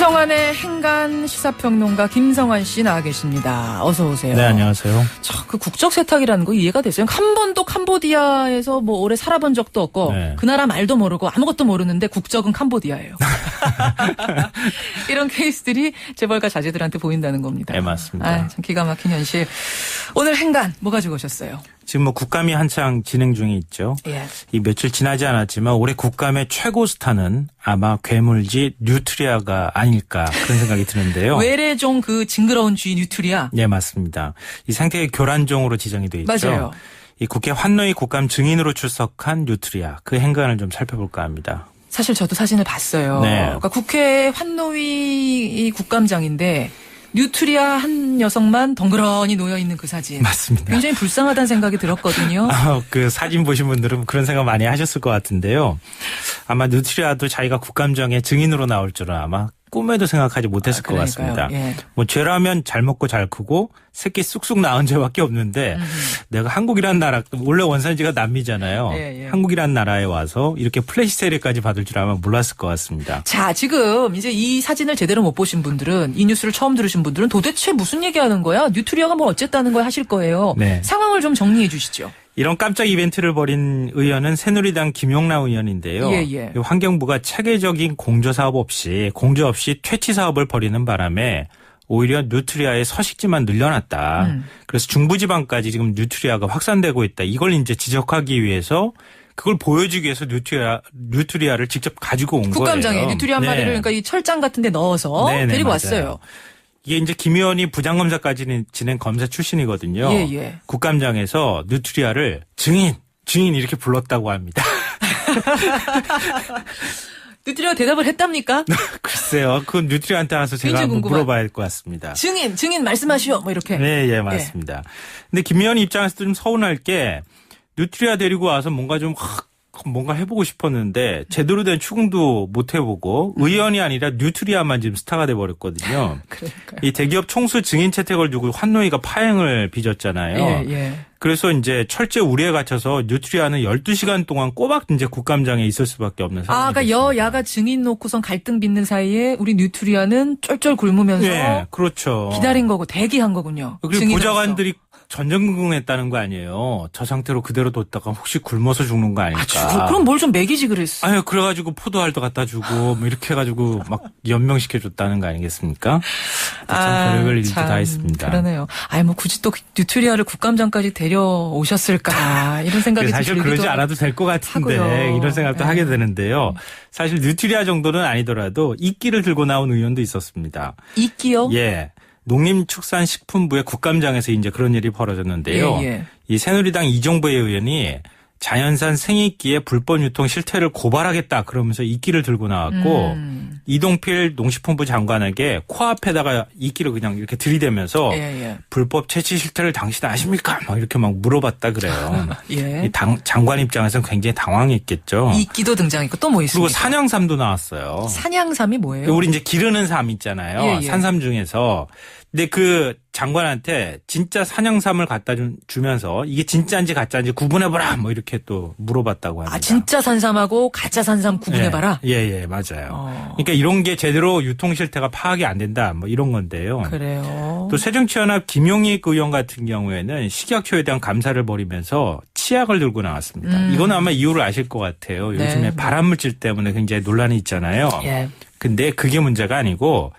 김성환의 행간 시사평론가 김성환 씨 나와 계십니다. 어서 오세요. 네, 안녕하세요. 참, 그 국적 세탁이라는 거 이해가 됐어요. 한 번도 캄보디아에서 뭐 오래 살아본 적도 없고 네. 그 나라 말도 모르고 아무것도 모르는데 국적은 캄보디아예요. 이런 케이스들이 재벌가 자제들한테 보인다는 겁니다. 네, 맞습니다. 아, 참 기가 막힌 현실. 오늘 행간 뭐 가지고 오셨어요? 지금 뭐 국감이 한창 진행 중에 있죠. 예. 이 며칠 지나지 않았지만 올해 국감의 최고 스타는 아마 괴물지 뉴트리아가 아닐까 그런 생각이 드는데요. 외래종 그 징그러운 쥐 뉴트리아. 네, 맞습니다. 이 생태계 교란종으로 지정이 돼 있죠. 맞아요. 이 국회 환노위 국감 증인으로 출석한 뉴트리아 그 행간을 좀 살펴볼까 합니다. 사실 저도 사진을 봤어요. 네. 그러니까 국회 환노위 국감장인데 뉴트리아 한 녀석만 덩그러니 놓여 있는 그 사진. 맞습니다. 굉장히 불쌍하다는 생각이 들었거든요. 그 사진 보신 분들은 그런 생각 많이 하셨을 것 같은데요. 아마 뉴트리아도 자기가 국감장에 증인으로 나올 줄은 아마 꿈에도 생각하지 못했을 것 같습니다. 예. 뭐 죄라면 잘 먹고 잘 크고 새끼 쑥쑥 낳은 죄밖에 없는데 내가 한국이라는 나라 원래 원산지가 남미잖아요. 예. 한국이라는 나라에 와서 이렇게 플래시 세례까지 받을 줄 아마 몰랐을 것 같습니다. 자, 지금 이제 이 사진을 제대로 못 보신 분들은 이 뉴스를 처음 들으신 분들은 도대체 무슨 얘기하는 거야? 뉴트리아가 뭐 어쨌다는 걸 하실 거예요. 네. 상황을 좀 정리해 주시죠. 이런 깜짝 이벤트를 벌인 의원은 새누리당 김용남 의원인데요. 예. 환경부가 체계적인 공조 없이 퇴치 사업을 벌이는 바람에 오히려 뉴트리아의 서식지만 늘려놨다. 그래서 중부지방까지 지금 뉴트리아가 확산되고 있다. 이걸 이제 지적하기 위해서 그걸 보여주기 위해서 뉴트리아를 직접 가지고 온 국감장에 거예요. 뉴트리아 한 마리를 그러니까 이 철장 같은 데 넣어서 데리고 맞아요. 왔어요. 이게 이제 김 의원이 부장검사까지 지낸 검사 출신이거든요. 예. 국감장에서 뉴트리아를 증인 이렇게 불렀다고 합니다. 뉴트리아가 대답을 했답니까? 글쎄요. 그건 뉴트리아한테 와서 제가 한번 물어봐야 할 것 같습니다. 증인 말씀하시오. 뭐 이렇게. 네, 맞습니다. 근데 김 의원 입장에서 좀 서운할 게 뉴트리아 데리고 와서 뭔가 해보고 싶었는데 제대로 된 추궁도 못 해보고 의원이 아니라 뉴트리아만 지금 스타가 돼버렸거든요. 그러니까요. 이 대기업 총수 증인 채택을 두고 환노위가 파행을 빚었잖아요. 예. 그래서 이제 철제 우려에 갇혀서 뉴트리아는 12시간 동안 꼬박 이제 국감장에 있을 수밖에 없는 상황이 그러니까 됐습니다. 여야가 증인 놓고선 갈등 빚는 사이에 우리 뉴트리아는 쫄쫄 굶으면서 네, 그렇죠. 기다린 거고 대기한 거군요. 그리고 증인으로서. 보좌관들이 전전긍긍했다는 거 아니에요. 저 상태로 그대로 뒀다가 혹시 굶어서 죽는 거 아닐까. 그럼 뭘 좀 먹이지 그랬어. 아유, 그래가지고 포도알도 갖다 주고 뭐 이렇게 해가지고 막 연명시켜줬다는 거 아니겠습니까? 참 별의별 일도 다 했습니다. 그러네요. 뭐 굳이 또 뉴트리아를 국감장까지 데려오셨을까 이런 생각이 사실 들기도 그러지 않아도 될 것 같은데 하고요. 이런 생각도 하게 되는데요. 사실 뉴트리아 정도는 아니더라도 이끼를 들고 나온 의원도 있었습니다. 이끼요? 예. 농림축산식품부의 국감장에서 이제 그런 일이 벌어졌는데요. 예. 이 새누리당 이종배 의원이 자연산 생이끼의 불법 유통 실태를 고발하겠다 그러면서 이끼를 들고 나왔고 이동필 농식품부 장관에게 코앞에다가 이끼를 그냥 이렇게 들이대면서 불법 채취 실태를 당신 아십니까? 막 이렇게 막 물어봤다 그래요. 예. 이 장관 입장에서는 굉장히 당황했겠죠. 이끼도 등장했고 또 뭐 있습니까? 그리고 산양삼도 나왔어요. 산양삼이 뭐예요? 우리 이제 기르는 삼 있잖아요. 예. 산삼 중에서. 근데 그 장관한테 진짜 산양삼을 갖다 주면서 이게 진짜인지 가짜인지 구분해봐라 뭐 이렇게 또 물어봤다고 합니다. 진짜 산삼하고 가짜 산삼 구분해봐라? 예, 맞아요. 그러니까 이런 게 제대로 유통 실태가 파악이 안 된다 뭐 이런 건데요. 그래요. 또 새정치연합 김용익 의원 같은 경우에는 식약처에 대한 감사를 벌이면서 치약을 들고 나왔습니다. 이건 아마 이유를 아실 것 같아요. 요즘에 발암물질 때문에 굉장히 논란이 있잖아요. 예. 근데 그게 문제가 아니고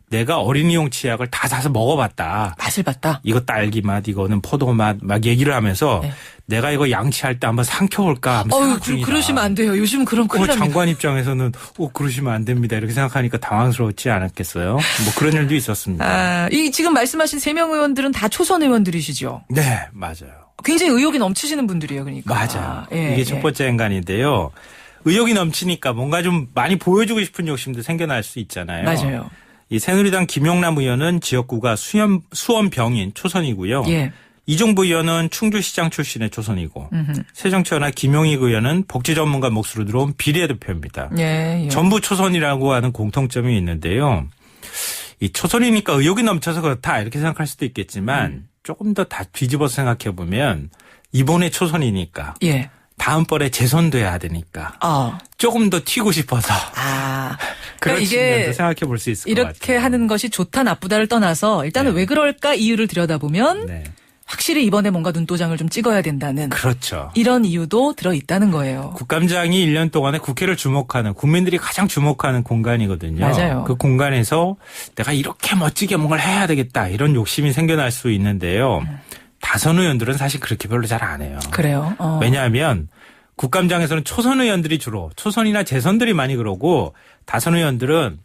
내가 어린이용 치약을 다 사서 먹어봤다. 맛을 봤다. 이거 딸기 맛, 이거는 포도 맛, 막 얘기를 하면서 내가 이거 양치할 때 한번 삼켜볼까 하면서 생각 중이다. 그러시면 안 돼요. 요즘 그런 큰일 납니다. 장관 입장에서는 그러시면 안 됩니다. 이렇게 생각하니까 당황스럽지 않았겠어요? 뭐 그런 일도 있었습니다. 이 지금 말씀하신 3명 의원들은 다 초선 의원들이시죠? 네, 맞아요. 굉장히 의욕이 넘치시는 분들이에요. 그러니까. 맞아요. 이게 첫 번째 행간인데요. 의욕이 넘치니까 뭔가 좀 많이 보여주고 싶은 욕심도 생겨날 수 있잖아요. 맞아요. 이 새누리당 김용남 의원은 지역구가 수원병인 초선이고요. 예. 이종부 의원은 충주시장 출신의 초선이고 새정치연합 김용익 의원은 복지 전문가 몫으로 들어온 비례대표입니다. 예. 전부 초선이라고 하는 공통점이 있는데요. 이 초선이니까 의욕이 넘쳐서 그렇다 이렇게 생각할 수도 있겠지만 조금 더 다 뒤집어서 생각해 보면 이번에 초선이니까 다음번에 재선돼야 되니까 조금 더 튀고 싶어서 그러니까 그런 이게 측면도 생각해 볼 수 있을 것 같아요. 이렇게 하는 것이 좋다 나쁘다를 떠나서 일단은 네. 왜 그럴까 이유를 들여다보면 네. 확실히 이번에 뭔가 눈도장을 좀 찍어야 된다는 그렇죠. 이런 이유도 들어있다는 거예요. 국감장이 1년 동안에 국회를 주목하는 국민들이 가장 주목하는 공간이거든요. 맞아요. 그 공간에서 내가 이렇게 멋지게 뭔가를 해야 되겠다 이런 욕심이 생겨날 수 있는데요. 다선 의원들은 사실 그렇게 별로 잘 안 해요. 그래요. 왜냐하면 국감장에서는 초선 의원들이 주로 초선이나 재선들이 많이 그러고 다선 의원들은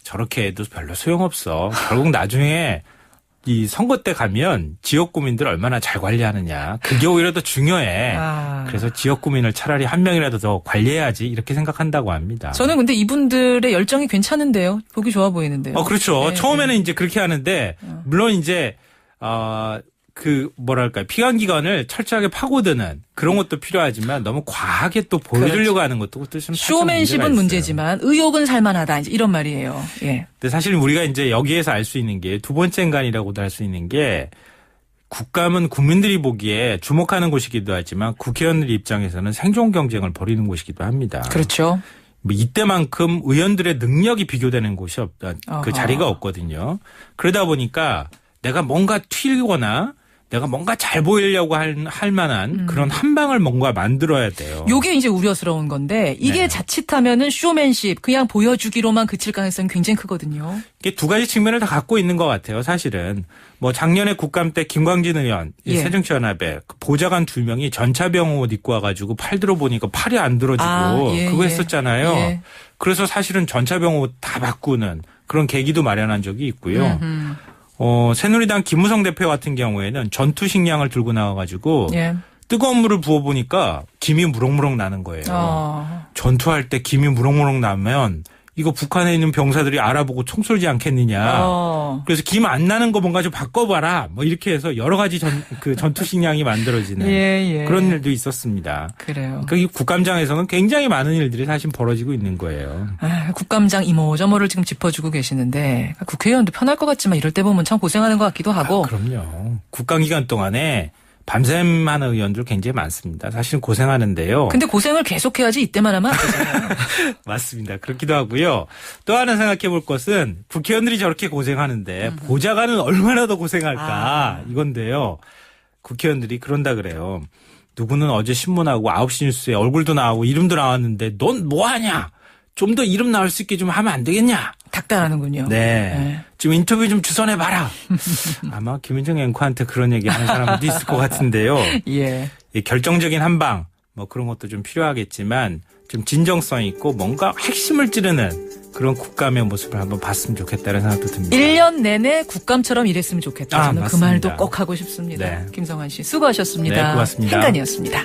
저렇게 해도 별로 소용없어. 결국 나중에 이 선거 때 가면 지역 구민들 얼마나 잘 관리하느냐. 그게 오히려 더 중요해. 그래서 지역 구민을 차라리 한 명이라도 더 관리해야지 이렇게 생각한다고 합니다. 저는 근데 이분들의 열정이 괜찮은데요. 보기 좋아 보이는데요. 그렇죠. 네, 처음에는 이제 그렇게 하는데 물론 이제 뭐랄까요. 피감기관을 철저하게 파고드는 그런 것도 필요하지만 너무 과하게 또 보여주려고 하는 것도 좀 살짝 쇼맨십은 문제지만 의욕은 살만하다. 이제 이런 말이에요. 예. 근데 사실 우리가 이제 여기에서 알 수 있는 게 두 번째 인간이라고도 할 수 있는 게 국감은 국민들이 보기에 주목하는 곳이기도 하지만 국회의원들 입장에서는 생존 경쟁을 벌이는 곳이기도 합니다. 그렇죠. 뭐 이때만큼 의원들의 능력이 비교되는 곳이 없다. 그 어허. 자리가 없거든요. 그러다 보니까 내가 뭔가 튀거나 내가 뭔가 잘 보이려고 할 만한 그런 한 방을 뭔가 만들어야 돼요. 요게 이제 우려스러운 건데 이게 네. 자칫하면은 쇼맨십 그냥 보여주기로만 그칠 가능성이 굉장히 크거든요. 이게 두 가지 측면을 다 갖고 있는 것 같아요. 사실은 뭐 작년에 국감 때 김광진 의원 예. 새정치연합에 그 보좌관 2명이 전차병 옷 입고 와가지고 팔 들어보니까 팔이 안 들어지고 예, 그거 예. 했었잖아요. 예. 그래서 사실은 전차병 옷 다 바꾸는 그런 계기도 마련한 적이 있고요. 새누리당 김무성 대표 같은 경우에는 전투 식량을 들고 나와가지고 예. 뜨거운 물을 부어보니까 김이 무럭무럭 나는 거예요. 전투할 때 김이 무럭무럭 나면 이거 북한에 있는 병사들이 알아보고 총 쏠지 않겠느냐. 그래서 김 안 나는 거 뭔가 좀 바꿔봐라. 뭐 이렇게 해서 여러 가지 전투 식량이 만들어지는 예. 그런 일도 있었습니다. 그래요. 그러니까 이 국감장에서는 굉장히 많은 일들이 사실 벌어지고 있는 거예요. 국감장 이모저모를 지금 짚어주고 계시는데 국회의원도 편할 것 같지만 이럴 때 보면 참 고생하는 것 같기도 하고. 그럼요. 국감 기간 동안에 밤샘 하는 의원들 굉장히 많습니다. 사실은 고생하는데요. 근데 고생을 계속해야지 이때만 하면 안 되잖아요. 맞습니다. 그렇기도 하고요. 또 하나 생각해 볼 것은 국회의원들이 저렇게 고생하는데 보좌관은 얼마나 더 고생할까 이건데요. 국회의원들이 그런다 그래요. 누구는 어제 신문하고 9시 뉴스에 얼굴도 나오고 이름도 나왔는데 넌 뭐하냐? 좀 더 이름 나올 수 있게 좀 하면 안 되겠냐? 닥달하는군요. 네. 좀 인터뷰 좀 주선해봐라. 아마 김윤정 앵커한테 그런 얘기 하는 사람도 있을 것 같은데요. 예. 이 결정적인 한방 뭐 그런 것도 좀 필요하겠지만 좀 진정성 있고 뭔가 핵심을 찌르는 그런 국감의 모습을 한번 봤으면 좋겠다는 생각도 듭니다. 1년 내내 국감처럼 일했으면 좋겠다. 저는 그 맞습니다. 말도 꼭 하고 싶습니다. 네. 김성환 씨 수고하셨습니다. 네, 고맙습니다. 행간이었습니다.